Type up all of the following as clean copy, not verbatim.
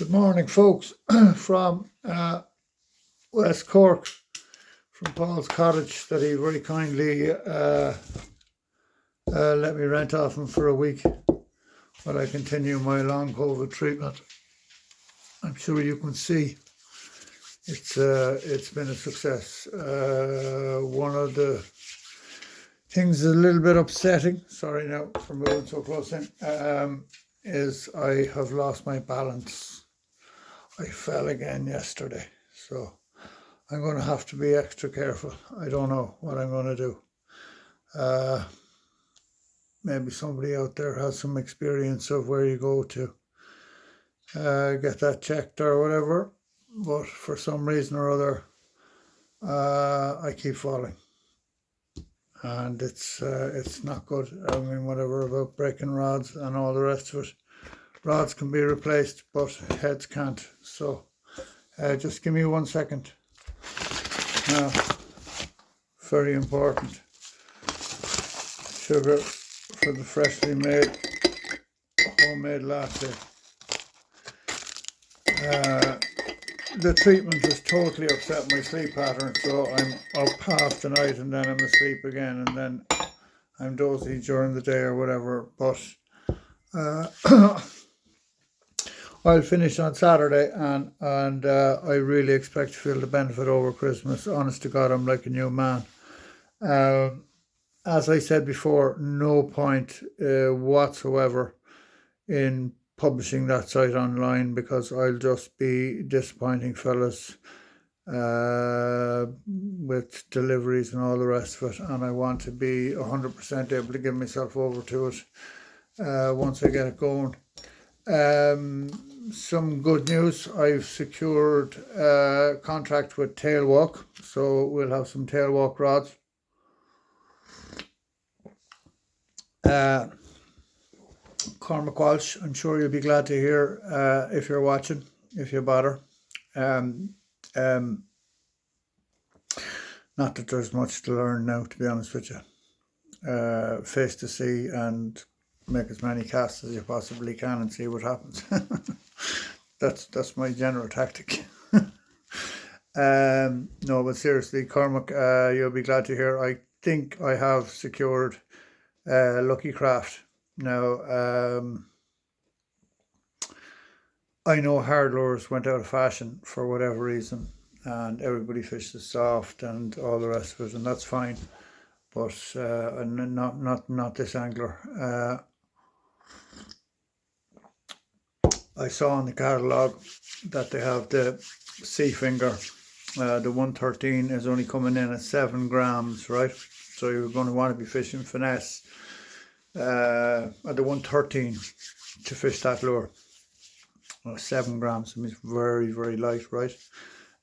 Good morning, folks, from West Cork, from Paul's cottage that he very kindly let me rent off him for a week while I continue my long COVID treatment. I'm sure you can see it's been a success. One of the things that's a little bit upsetting, sorry now for moving so close in, is I have lost my balance. I fell again yesterday, so I'm going to have to be extra careful. I don't know what I'm going to do. Maybe somebody out there has some experience of where you go to get that checked or whatever, but for some reason or other, I keep falling, and it's not good. I mean, whatever about breaking rods and all the rest of it. Rods can be replaced, but heads can't. So just give me 1 second. Now, very important. Sugar for the freshly made homemade latte. The treatment has totally upset my sleep pattern, so I'm up half the night and then I'm asleep again, and then I'm dozy during the day or whatever. But I'll finish on Saturday, and I really expect to feel the benefit over Christmas. Honest to God, I'm like a new man. As I said before, no point whatsoever in publishing that site online, because I'll just be disappointing fellas with deliveries and all the rest of it, and I want to be 100% able to give myself over to it once I get it going. Some good news: I've secured a contract with Tailwalk, so we'll have some Tailwalk rods. Cormac Walsh, I'm sure you'll be glad to hear if you're watching, if you bother. Not that there's much to learn now, to be honest with you. Face to see and make as many casts as you possibly can and see what happens. That's my general tactic. No, but seriously, Cormac, you'll be glad to hear. I think I have secured Lucky Craft. Now, I know hard lures went out of fashion for whatever reason, and everybody fishes soft and all the rest of it, and that's fine. But not this angler. I saw on the catalogue that they have the sea finger. The 113 is only coming in at 7 grams, right? So you're going to want to be fishing finesse at the 113 to fish that lure. 7 grams, I mean, it's very, very light, right?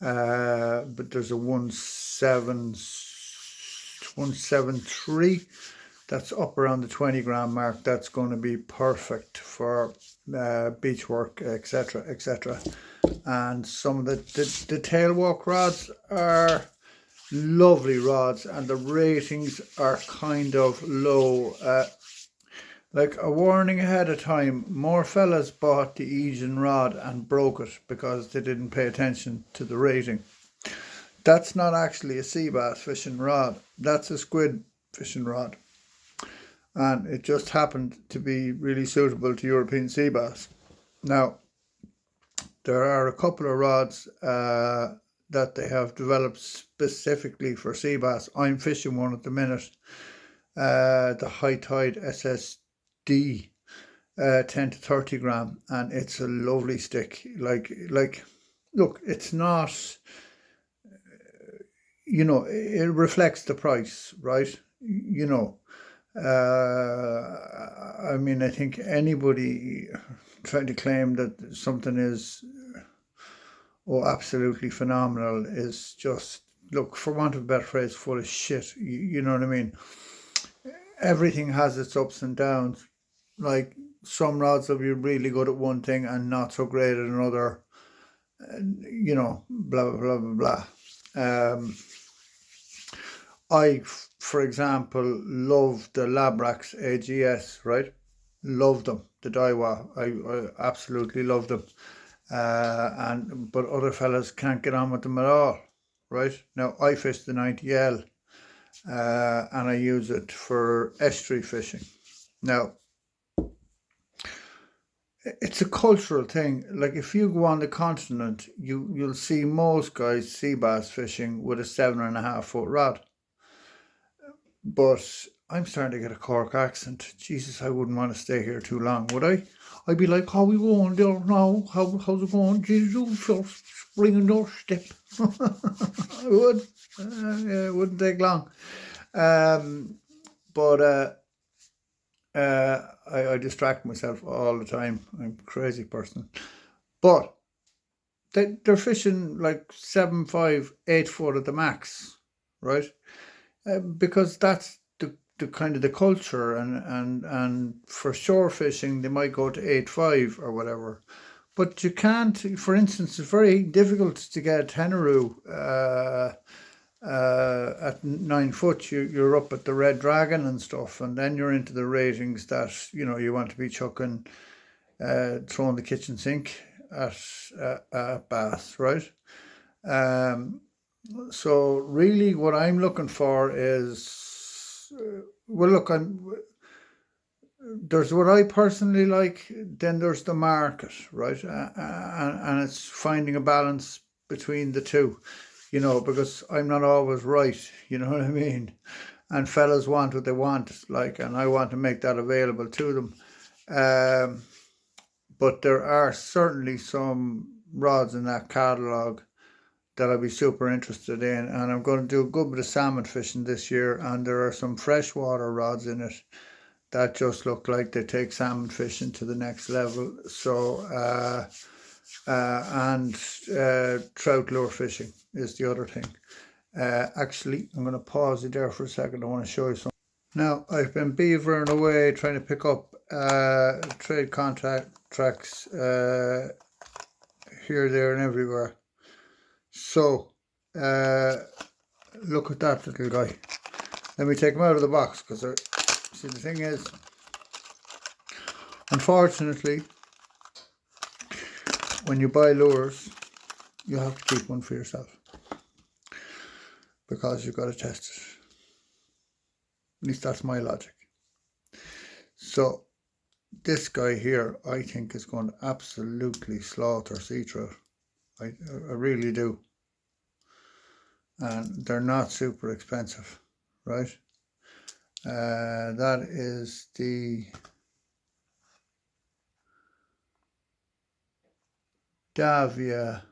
But there's a 173 that's up around the 20 gram mark. That's going to be perfect for beach work, etc., etc. And some of the Tailwalk rods are lovely rods, and the ratings are kind of low. Like a warning ahead of time, more fellas bought the Asian rod and broke it because they didn't pay attention to the rating. That's not actually a sea bass fishing rod, that's a squid fishing rod. And it just happened to be really suitable to European sea bass. Now, there are a couple of rods that they have developed specifically for sea bass. I'm fishing one at the minute, the High Tide SSD 10 to 30 gram, and it's a lovely stick. Like look, it's not, it reflects the price, right? I mean, I think anybody trying to claim that something is absolutely phenomenal is just, look, for want of a better phrase, full of shit. You know what I mean? Everything has its ups and downs. Like, some rods will be really good at one thing and not so great at another. Blah blah blah blah blah. I, for example, love the Labrax AGS, right? Love them, the Daiwa. I absolutely love them. but other fellas can't get on with them at all, right? Now, I fish the 90L, and I use it for estuary fishing. Now, it's a cultural thing. Like, if you go on the continent, you'll see most guys sea bass fishing with a 7.5 foot rod. But I'm starting to get a Cork accent. Jesus, I wouldn't want to stay here too long, would I? I'd be like, how we going there now? How's it going? Jesus, you first spring on your step. I would. Yeah, it wouldn't take long. But I distract myself all the time. I'm a crazy person. But they're fishing like 7.5, 8 foot at the max, right? Because that's the kind of the culture, and for shore fishing they might go to 8.5 or whatever. But you can't, for instance, it's very difficult to get Tenaroo at 9 foot. You're up at the Red Dragon and stuff, and then you're into the ratings that you want to be chucking, throwing the kitchen sink at bass, right? So really, what I'm looking for is, well, look, there's what I personally like. Then there's the market, right? And it's finding a balance between the two, because I'm not always right. You know what I mean? And fellas want what they want, like, and I want to make that available to them. But there are certainly some rods in that catalogue that I'll be super interested in, and I'm going to do a good bit of salmon fishing this year, and there are some freshwater rods in it that just look like they take salmon fishing to the next level. So and trout lure fishing is the other thing. Actually, I'm going to pause it there for a second. I want to show you something. Now, I've been beavering away trying to pick up trade contracts here, there and everywhere. So, look at that little guy. Let me take him out of the box, because see, the thing is, unfortunately, when you buy lures, you have to keep one for yourself, because you've got to test it. At least that's my logic. So, this guy here, I think, is going to absolutely slaughter sea trout. I really do. And they're not super expensive, right? That is the Davia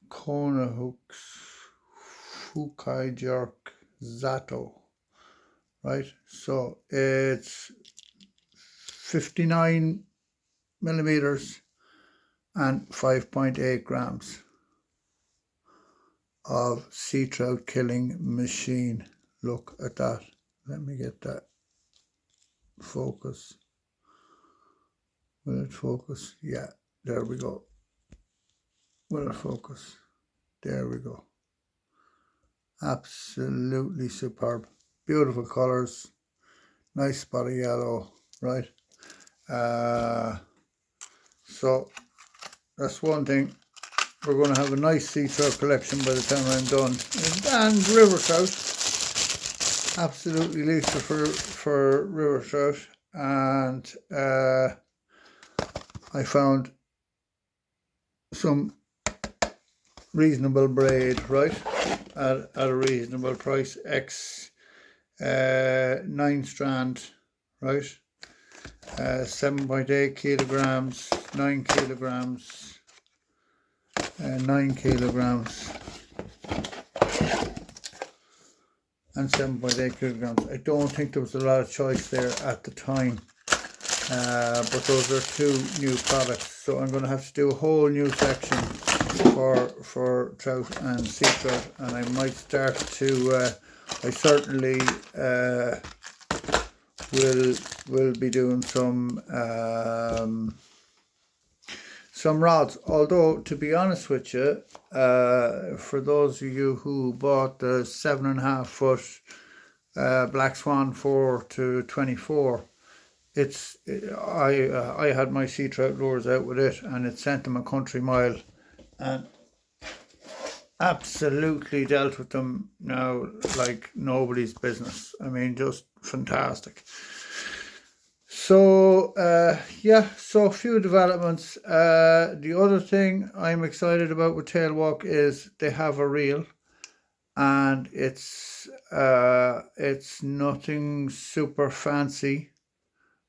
Kona Hooks Fukai Jerk Zato, right? So it's 59 millimeters and 5.8 grams of sea trout killing machine. Look at that. Let me get that focus. Will it focus? Yeah, there we go. Will it focus? There we go. Absolutely superb. Beautiful colours. Nice spot of yellow, right? So that's one thing. We're going to have a nice sea trout collection by the time I'm done. And river trout. Absolutely lethal for river trout. And I found some reasonable braid, right? At a reasonable price. 9 strand, right? 7.8 kilograms, 9 kilograms. 9 kilograms and 7.8 kilograms. I don't think there was a lot of choice there at the time, but those are two new products, so I'm going to have to do a whole new section for trout and sea trout, and I might start to I certainly will be doing some rods, although to be honest with you, for those of you who bought the 7.5 foot Black Swan 4 to 24, I had my sea trout lures out with it, and it sent them a country mile, and absolutely dealt with them now like nobody's business. I mean, just fantastic. So yeah, so a few developments. The other thing I'm excited about with Tailwalk is they have a reel, and it's nothing super fancy,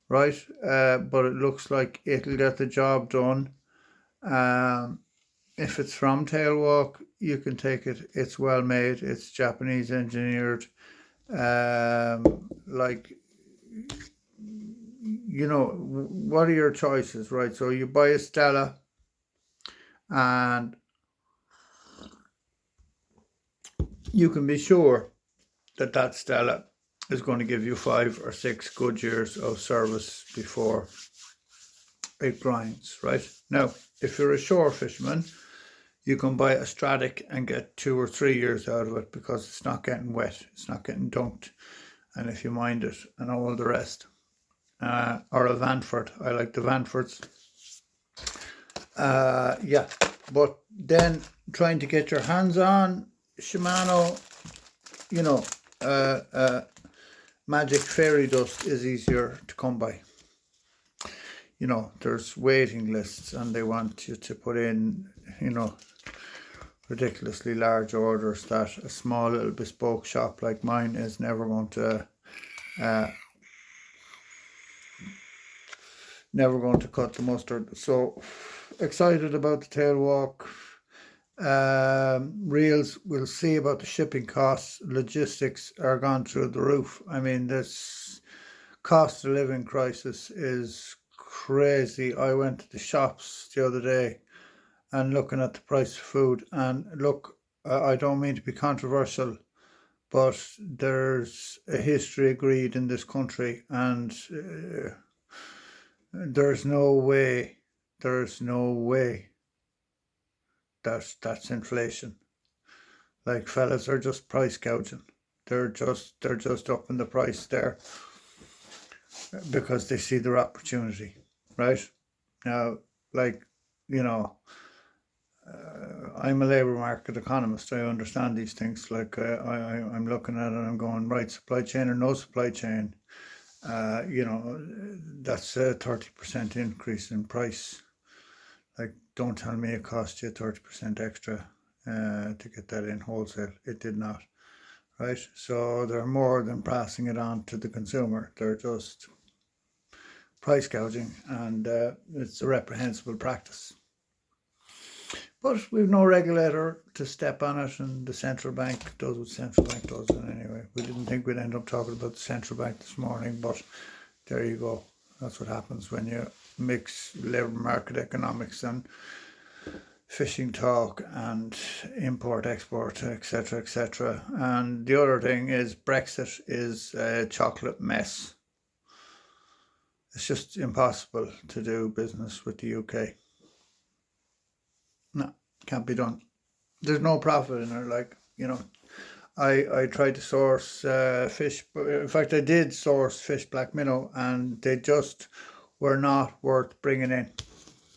right? But it looks like it'll get the job done. If it's from Tailwalk, you can take it. It's well made. It's Japanese engineered. Like, you know, what are your choices, right? So you buy a Stella, and you can be sure that that Stella is going to give you 5 or 6 good years of service before it grinds, right? Now, if you're a shore fisherman, you can buy a Stratic and get 2 or 3 years out of it because it's not getting wet, it's not getting dunked, and if you mind it, and all the rest. Or a Vanford. I like the Vanfords. Yeah, but then trying to get your hands on Shimano, you know, Magic Fairy Dust is easier to come by. You know, there's waiting lists, and they want you to put in, you know, ridiculously large orders that a small little bespoke shop like mine is never going to cut the mustard. So excited about the Tailwalk. Reels, we'll see about the shipping costs. Logistics are gone through the roof. I mean, this cost of living crisis is crazy. I went to the shops the other day and looking at the price of food, and look, I don't mean to be controversial, but there's a history of greed in this country, and there's no way that's inflation. Like, fellas are just price gouging. They're just upping the price there because they see their opportunity, right? Now, like, you know, I'm a labour market economist. I understand these things. Like, I'm looking at it and I'm going, right, supply chain or no supply chain. You know, that's a 30% increase in price. Like, don't tell me it cost you 30% extra to get that in wholesale. It did not, right? So they're more than passing it on to the consumer. They're just price gouging, and it's a reprehensible practice. But we've no regulator to step on it, and the central bank does what central bank does. And anyway, we didn't think we'd end up talking about the central bank this morning, but there you go. That's what happens when you mix labour market economics and fishing talk and import, export, etc., etc. And the other thing is Brexit is a chocolate mess. It's just impossible to do business with the UK. No, can't be done. There's no profit in it. Like, you know, I tried to source fish. In fact, I did source fish black minnow, and they just were not worth bringing in.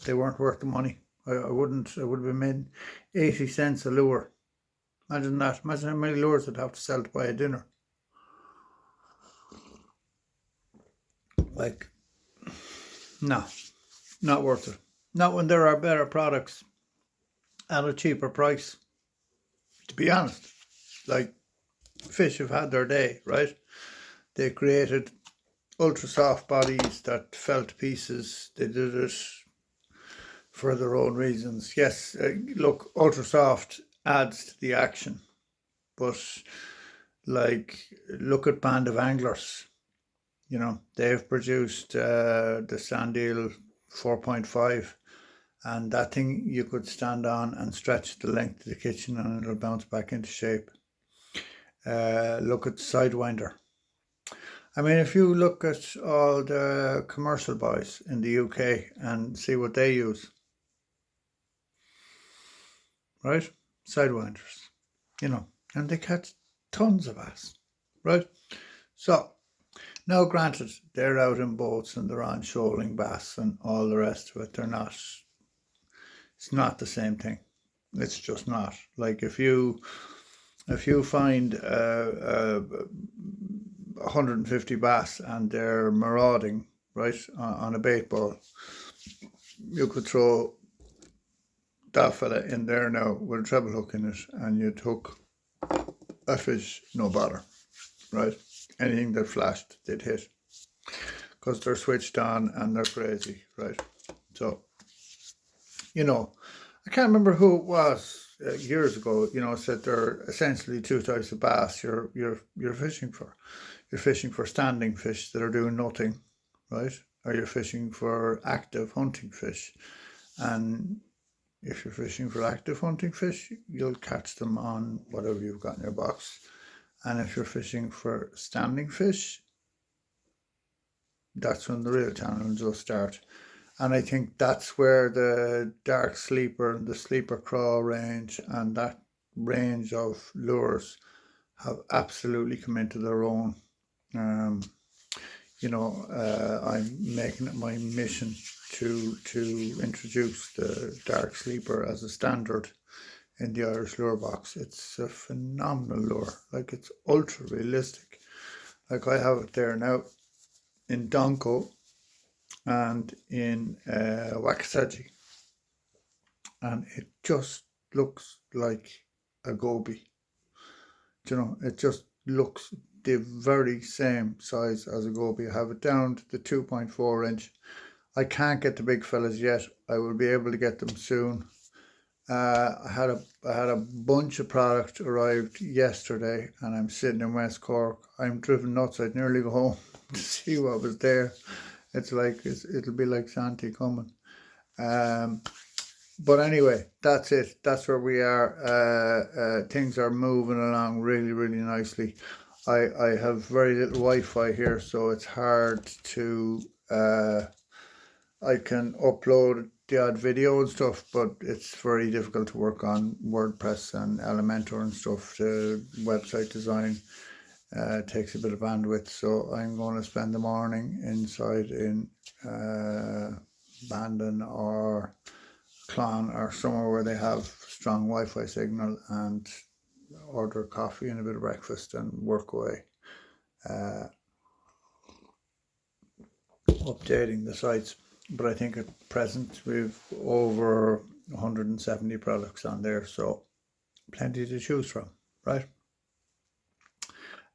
They weren't worth the money. I would have been made 80 cents a lure. Imagine that. Imagine how many lures I'd have to sell to buy a dinner. Like, no, not worth it. Not when there are better products at a cheaper price. To be honest, like, fish have had their day, right? They created ultra soft bodies that fell to pieces. They did it for their own reasons. Yes, look, ultra soft adds to the action, but like, look at Band of Anglers. You know, they've produced the Sandeel 4.5, and that thing you could stand on and stretch the length of the kitchen and it'll bounce back into shape. Look at Sidewinder. I mean, if you look at all the commercial boys in the UK and see what they use, right? Sidewinders, you know, and they catch tons of bass, right? So Now, granted, they're out in boats and they're on shoaling bass and all the rest of it. It's not the same thing. It's just not. Like if you find 150 bass and they're marauding, right, on a bait ball, you could throw that fella in there now with a treble hook in it and you'd hook a fish, no bother, right? Anything that flashed, they'd hit because they're switched on and they're crazy, right? So, you know, I can't remember who it was years ago, you know, said there are essentially two types of bass you're fishing for. You're fishing for standing fish that are doing nothing, right? Or you're fishing for active hunting fish. And if you're fishing for active hunting fish, you'll catch them on whatever you've got in your box. And if you're fishing for standing fish, that's when the real challenge will start. And I think that's where the dark sleeper and the sleeper craw range and that range of lures have absolutely come into their own. You know, I'm making it my mission to introduce the dark sleeper as a standard in the Irish lure box. It's a phenomenal lure. Like, it's ultra realistic. Like, I have it there now in Donco and in Waxahachie, and it just looks like a goby. You know, it just looks the very same size as a goby. I have it down to the 2.4 inch. I can't get the big fellas yet. I will be able to get them soon. I had a bunch of product arrived yesterday, and I'm sitting in West Cork. I'm driven nuts. I'd nearly go home to see what was there. It's like it'll be like Santi coming. But anyway, that's it. That's where we are. Things are moving along really, really nicely. I have very little Wi-Fi here, so it's hard to. I can upload the odd video and stuff, but it's very difficult to work on WordPress and Elementor and stuff. The website design takes a bit of bandwidth, so I'm going to spend the morning inside in Bandon or Clon or somewhere where they have strong Wi-Fi signal, and order coffee and a bit of breakfast and work away, updating the sites. But I think at present we've over 170 products on there, so plenty to choose from, right?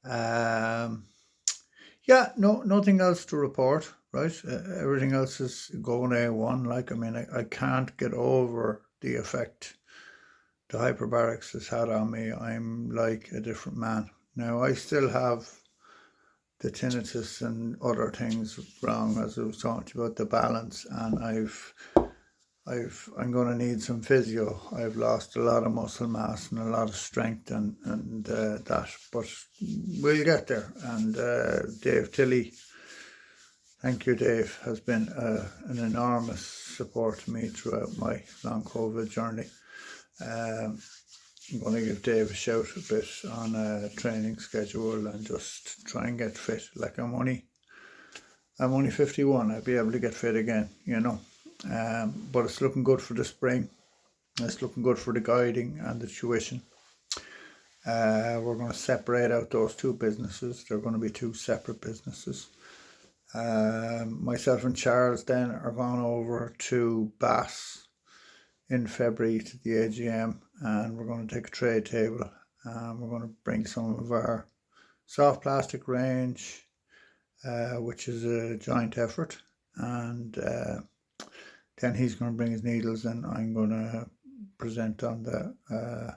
Yeah, nothing else to report, right? Everything else is going A1. Like, I mean, I can't get over the effect the hyperbarics has had on me. I'm like a different man. Now, I still have the tinnitus and other things wrong, as I was talking about the balance, and I'm going to need some physio. I've lost a lot of muscle mass and a lot of strength and that, but we'll get there. And Dave Tilley, thank you, Dave, has been an enormous support to me throughout my long COVID journey. I'm going to give Dave a shout a bit on a training schedule and just try and get fit. Like, I'm only 51. I'll be able to get fit again, you know. But it's looking good for the spring. It's looking good for the guiding and the tuition. We're going to separate out those two businesses. They're going to be two separate businesses. Myself and Charles then are going over to Bass in February to the AGM, and we're going to take a trade table. We're going to bring some of our soft plastic range, which is a joint effort, and then he's going to bring his needles, and I'm going to present on the I'm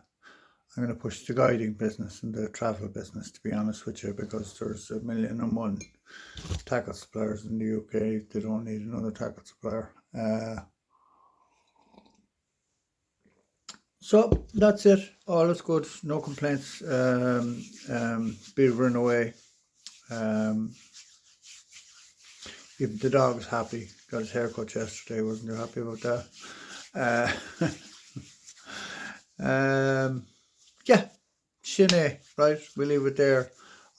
going to push the guiding business and the travel business, to be honest with you, because there's 1,000,001 tackle suppliers in the UK. They don't need another tackle supplier. So that's it. All is good. No complaints. Beavering away. Even the dog's happy. Got his haircut yesterday. Wasn't you happy about that? Yeah. Shinny, right? We'll leave it there.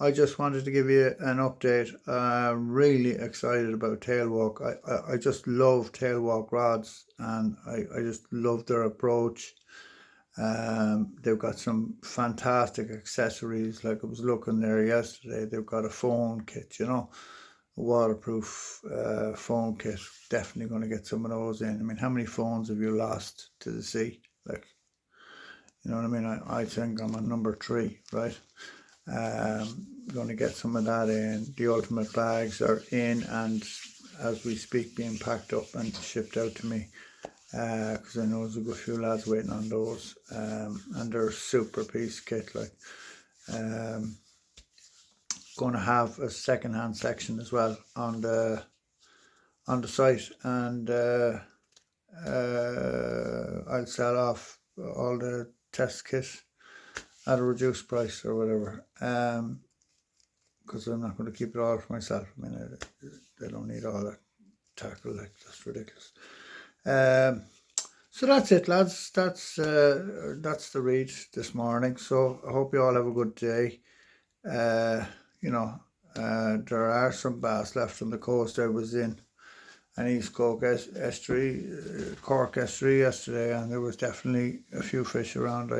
I just wanted to give you an update. I'm really excited about Tailwalk. I just love Tailwalk rods, and I just love their approach. They've got some fantastic accessories. Like I was looking there yesterday, they've got a phone kit, you know, a waterproof phone kit. Definitely going to get some of those in. I mean, how many phones have you lost to the sea? Like, you know what I mean? I think I'm on number 3, right? Going to get some of that in. The ultimate bags are in, and as we speak, being packed up and shipped out to me, because I know there's a good few lads waiting on those, and they're super piece kit. Like, going to have a second-hand section as well on the site, and I'll sell off all the test kit at a reduced price or whatever, because I'm not going to keep it all for myself. I mean, they don't need all that tackle, like, that's ridiculous. So that's it, lads. That's the read this morning. So I hope you all have a good day. You know, there are some bass left on the coast. I was in an East Cork estuary, Cork estuary yesterday, and there was definitely a few fish around.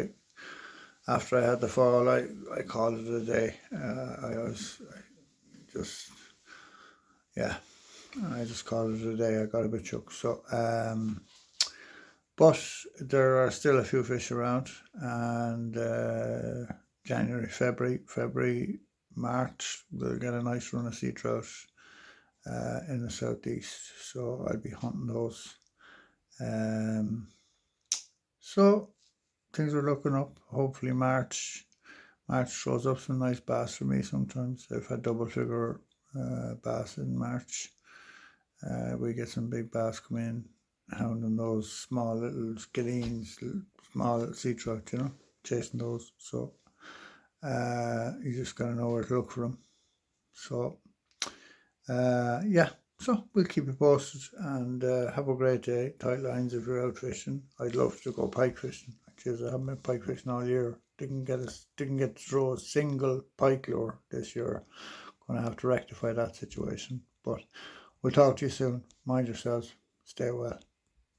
After I had the fall, I called it a day. I just called it a day. I got a bit shook. So, but there are still a few fish around, and January, February, March, we'll get a nice run of sea trout in the southeast. So I'll be hunting those. So things are looking up. Hopefully March throws up some nice bass for me sometimes. I've had double figure bass in March. We get some big bass come in, hounding those small little scalines, small little sea trout, you know, chasing those. So you just gotta know where to look for them. So yeah, so we'll keep you posted, and have a great day. Tight lines if you're out fishing. I'd love to go pike fishing. Actually, I haven't been pike fishing all year. Didn't get to throw a single pike lure this year. Gonna have to rectify that situation. But we'll talk to you soon. Mind yourselves. Stay well.